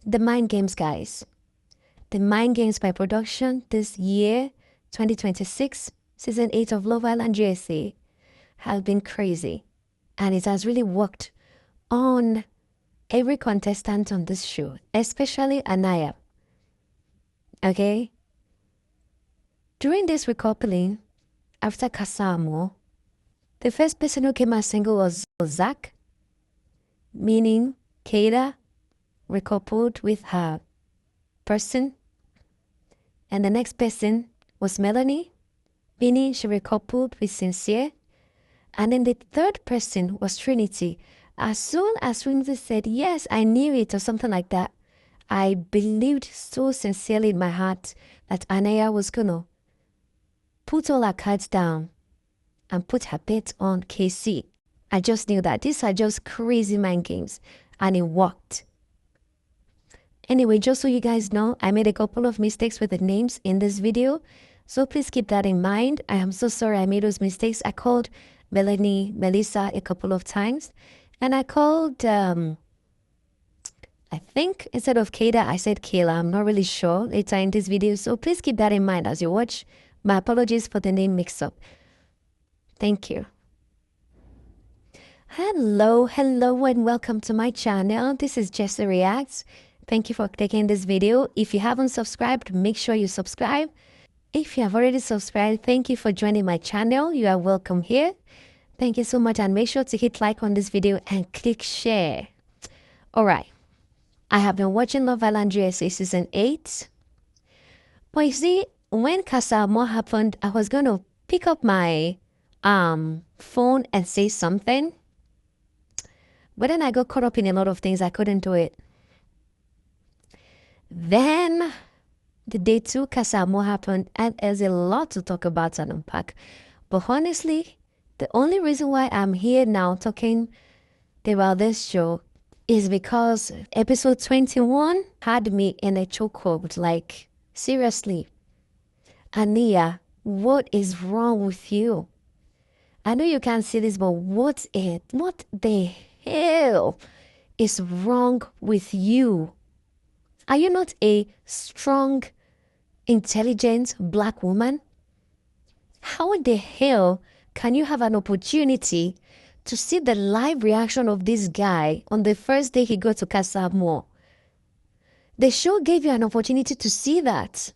The Mind Games, guys. The Mind Games by production this year, 2026, season 8 of Love Island USA, has been crazy. And it has really worked on every contestant on this show, especially Aniya. Okay? During this recoupling, after Casa Amor, the first person who came out single was Zach, meaning Kayla recoupled with her person. And the next person was Melanie, meaning she recoupled with Sincere. And then the third person was Trinity. As soon as Trinity said, yes, I knew it, or something like that, I believed so sincerely in my heart that Aniya was going to put all her cards down and put her bet on KC. I just knew that these are just crazy mind games, and it worked. Anyway, just so you guys know, I made a couple of mistakes with the names in this video, so please keep that in mind. I am so sorry I made those mistakes. I called Melanie, Melissa a couple of times, and I called, I think instead of Kayla, I said Kayla. I'm not really sure later in this video, so please keep that in mind as you watch. My apologies for the name mix-up. Thank you. Hello, and welcome to my channel. This is Jessie Reacts. Thank you for clicking this video. If you haven't subscribed, make sure you subscribe. If you have already subscribed, thank you for joining my channel. You are welcome here. Thank you so much, and make sure to hit like on this video and click share. Alright, I have been watching Love Island USA season 8. But you see, when Casa Amor happened, I was going to pick up my phone and say something. But then I got caught up in a lot of things. I couldn't do it. Then the day 2 Casa Amor happened, and there's a lot to talk about and unpack. But honestly, the only reason why I'm here now talking about this show is because episode 21 had me in a chokehold. Like, seriously, Aniya, what is wrong with you? I know you can't see this, but what the hell is wrong with you? Are you not a strong, intelligent black woman? How in the hell can you have an opportunity to see the live reaction of this guy on the first day he got to Casa Amor? The show gave you an opportunity to see that.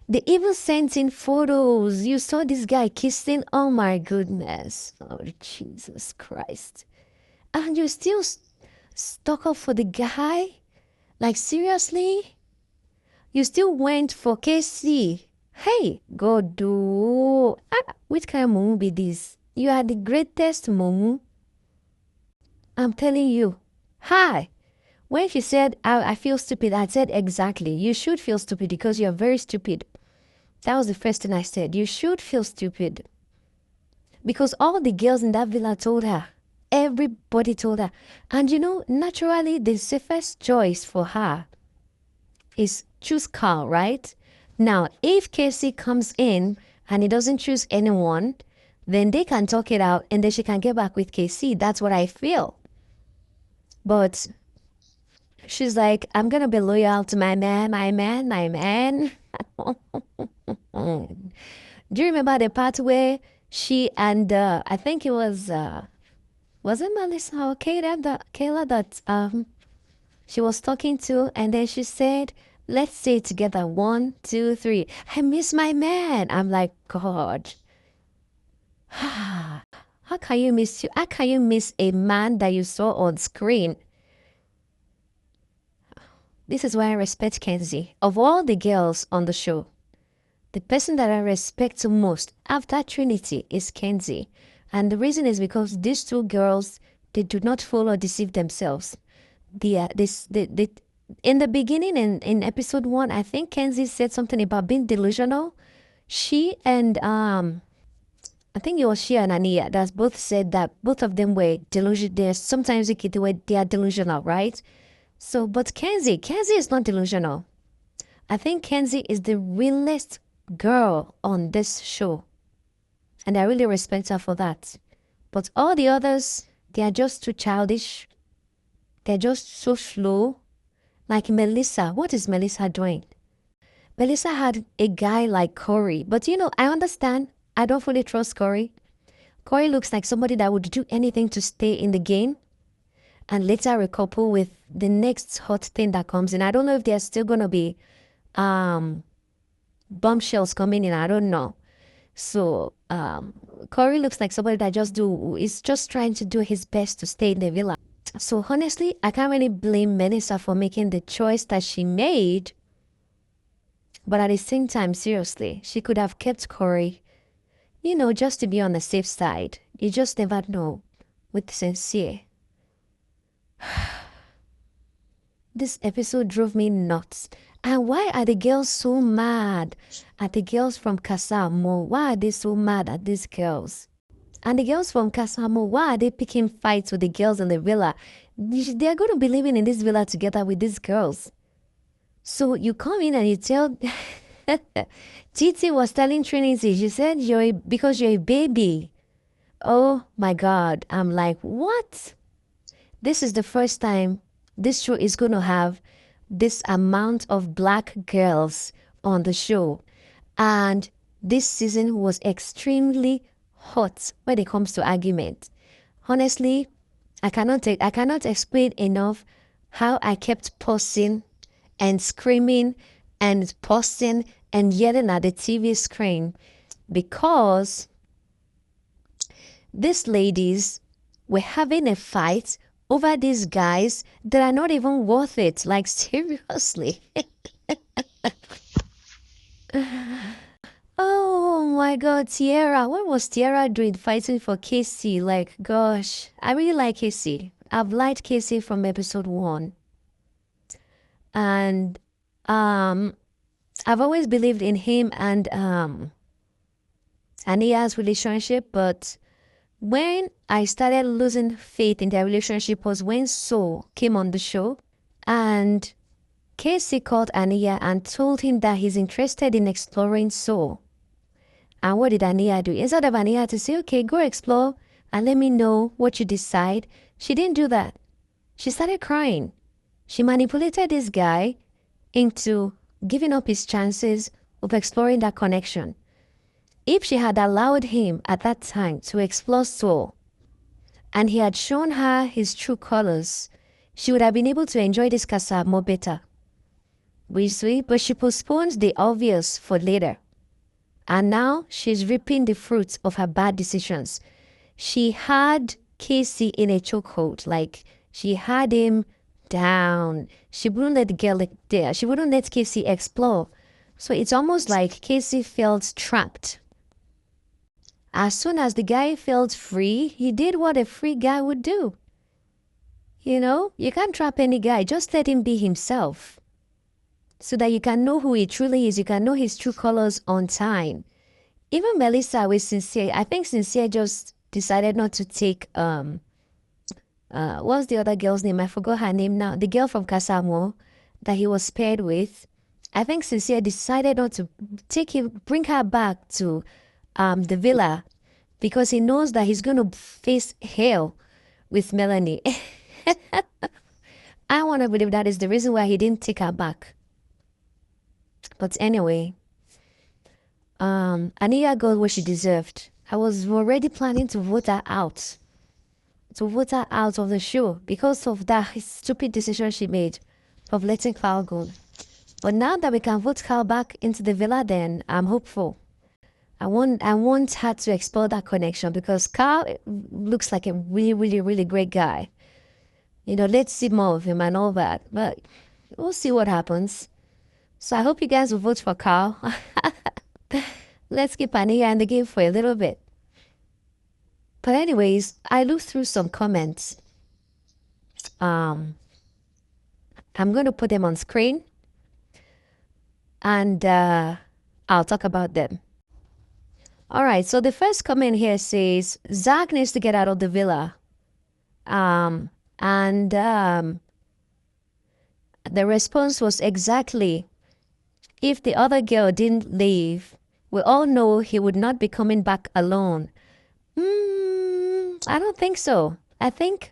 They even sent in photos. You saw this guy kissing. Oh my goodness. Oh, Jesus Christ. And you're still stuck up for the guy? Like, seriously? You still went for KC? Hey, God, do. Which kind of mumu be this? You are the greatest mumu. I'm telling you. Hi. When she said, I feel stupid, I said, exactly. You should feel stupid because you're very stupid. That was the first thing I said. You should feel stupid. Because all the girls in that villa told her. Everybody told her. And you know, naturally, the safest choice for her is choose Carl, right? Now, if Casey comes in and he doesn't choose anyone, then they can talk it out and then she can get back with KC. That's what I feel. But she's like, I'm going to be loyal to my man. Do you remember the part where she and I think it was it Melissa or Kayla that she was talking to, and then she said, let's say it together, 1, 2, 3. I miss my man. I'm like, God. How can you miss a man that you saw on screen? This is why I respect Kenzie. Of all the girls on the show, the person that I respect the most after Trinity is Kenzie. And the reason is because these two girls, they do not fool or deceive themselves. In the beginning, in episode 1, I think Kenzie said something about being delusional. She and I think it was she and Aniya that both said that both of them were delusional. Sometimes they are delusional, right? So, but Kenzie is not delusional. I think Kenzie is the realest girl on this show. And I really respect her for that. But all the others, they are just too childish. They're just so slow. Like Melissa, what is Melissa doing? Melissa had a guy like Corey, but I understand. I don't fully trust Corey. Corey looks like somebody that would do anything to stay in the game and later recouple with the next hot thing that comes in. I don't know if there's still gonna be bombshells coming in. I don't know. So Corey looks like somebody that is just trying to do his best to stay in the villa. So honestly, I can't really blame Melissa for making the choice that she made. But at the same time, seriously, she could have kept Corey, just to be on the safe side. You just never know with Sincere. This episode drove me nuts. And why are the girls so mad at the girls from Casa Amor? Why are they so mad at these girls? And the girls from Casa Amor, why are they picking fights with the girls in the villa? They're going to be living in this villa together with these girls. So you come in and you tell... Titi was telling Trinity, she said, because you're a baby. Oh my God. I'm like, what? This is the first time this show is going to have this amount of black girls on the show. And this season was extremely hot when it comes to argument. Honestly, I cannot explain enough how I kept pausing and screaming and pausing and yelling at the TV screen because these ladies were having a fight over these guys that are not even worth it. Like, seriously. Oh my God, Tiara. What was Tiara doing fighting for Casey? Like, gosh, I really like Casey. I've liked Casey from episode 1. And I've always believed in him and Aniya's relationship, but when I started losing faith in their relationship was when So came on the show and Casey called Aniya and told him that he's interested in exploring So. And what did Aniya do? Instead of Aniya to say, okay, go explore and let me know what you decide, she didn't do that. She started crying. She manipulated this guy into giving up his chances of exploring that connection. If she had allowed him at that time to explore So, and he had shown her his true colors, she would have been able to enjoy this Casa more better. But she postponed the obvious for later. And now she's reaping the fruits of her bad decisions. She had Casey in a chokehold, like she had him down. She wouldn't let the girl there. She wouldn't let Casey explore. So it's almost like Casey felt trapped. As soon as the guy felt free, he did what a free guy would do. You can't trap any guy. Just let him be himself. So that you can know who he truly is. You can know his true colors on time. Even Melissa with Sincere, I think Sincere just decided not to take, what's the other girl's name? I forgot her name now. The girl from Casa Amor that he was paired with. I think Sincere decided not to bring her back to the villa because he knows that he's going to face hell with Melanie. I want to believe that is the reason why he didn't take her back. But anyway, Aniya got what she deserved. I was already planning to vote her out. To vote her out of the show because of that stupid decision she made of letting Carl go. But now that we can vote Carl back into the villa, then I'm hopeful. I want her to explore that connection because Carl looks like a really, really, really great guy. Let's see more of him and all that. But we'll see what happens. So I hope you guys will vote for Carl. Let's keep Aniya in the game for a little bit. But anyways, I looked through some comments. I'm going to put them on screen. And I'll talk about them. All right, so the first comment here says, Zach needs to get out of the villa. The response was exactly, if the other girl didn't leave, we all know he would not be coming back alone. I don't think so. I think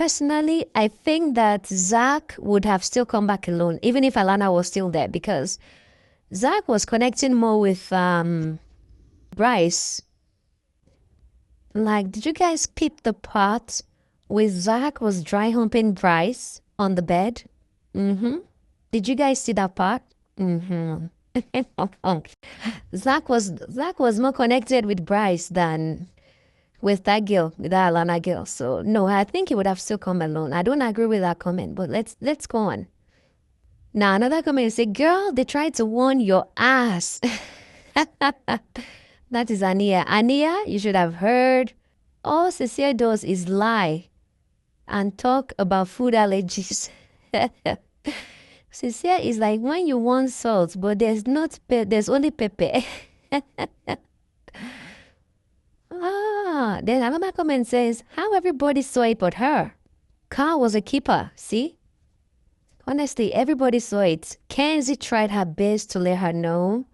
Personally, I think that Zach would have still come back alone, even if Alana was still there, because Zach was connecting more with Bryce. Like, did you guys peep the part where Zach was dry humping Bryce on the bed? Mm-hmm. Did you guys see that part? Mm-hmm. Zach was more connected with Bryce than with that girl, with that Alana girl. So no, I think he would have still come alone. I don't agree with that comment, but let's go on. Now another comment say, girl, they tried to warn your ass. That is Aniya. Aniya, you should have heard. All Cecilia does is lie and talk about food allergies. Cecilia is like when you want salt, but there's only pepper. Then another comment says, how everybody saw it but her. Carl was a keeper, see? Honestly, everybody saw it. Kenzie tried her best to let her know.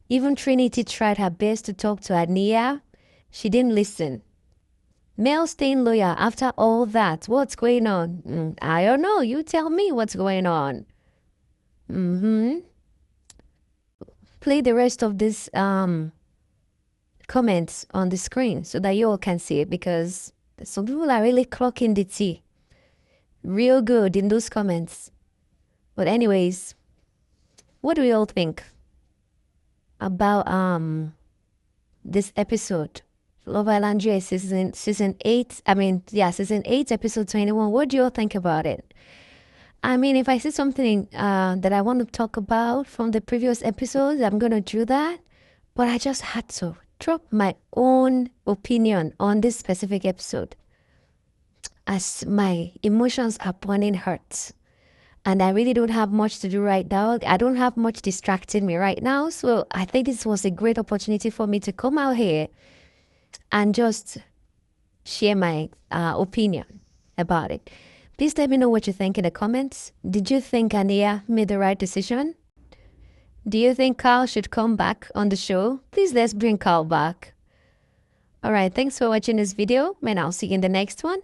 Even Trinity tried her best to talk to Aniya. She didn't listen. Mel staying loyal after all that. What's going on? I don't know. You tell me what's going on. Play the rest of this comments on the screen so that you all can see it, because some people are really clocking the tea. Real good in those comments. But anyways, what do we all think about this episode? Love Island J season 8. Season 8, episode 21. What do you all think about it? I mean, if I see something that I want to talk about from the previous episodes, I'm gonna do that. But I just had to drop my own opinion on this specific episode, as my emotions are burning hurt. And I really don't have much to do right now. I don't have much distracting me right now. So I think this was a great opportunity for me to come out here and just share my opinion about it. Please let me know what you think in the comments. Did you think Aniya made the right decision? Do you think Carl should come back on the show? Please let's bring Carl back. Alright, thanks for watching this video, and I'll see you in the next one.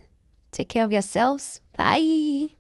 Take care of yourselves. Bye.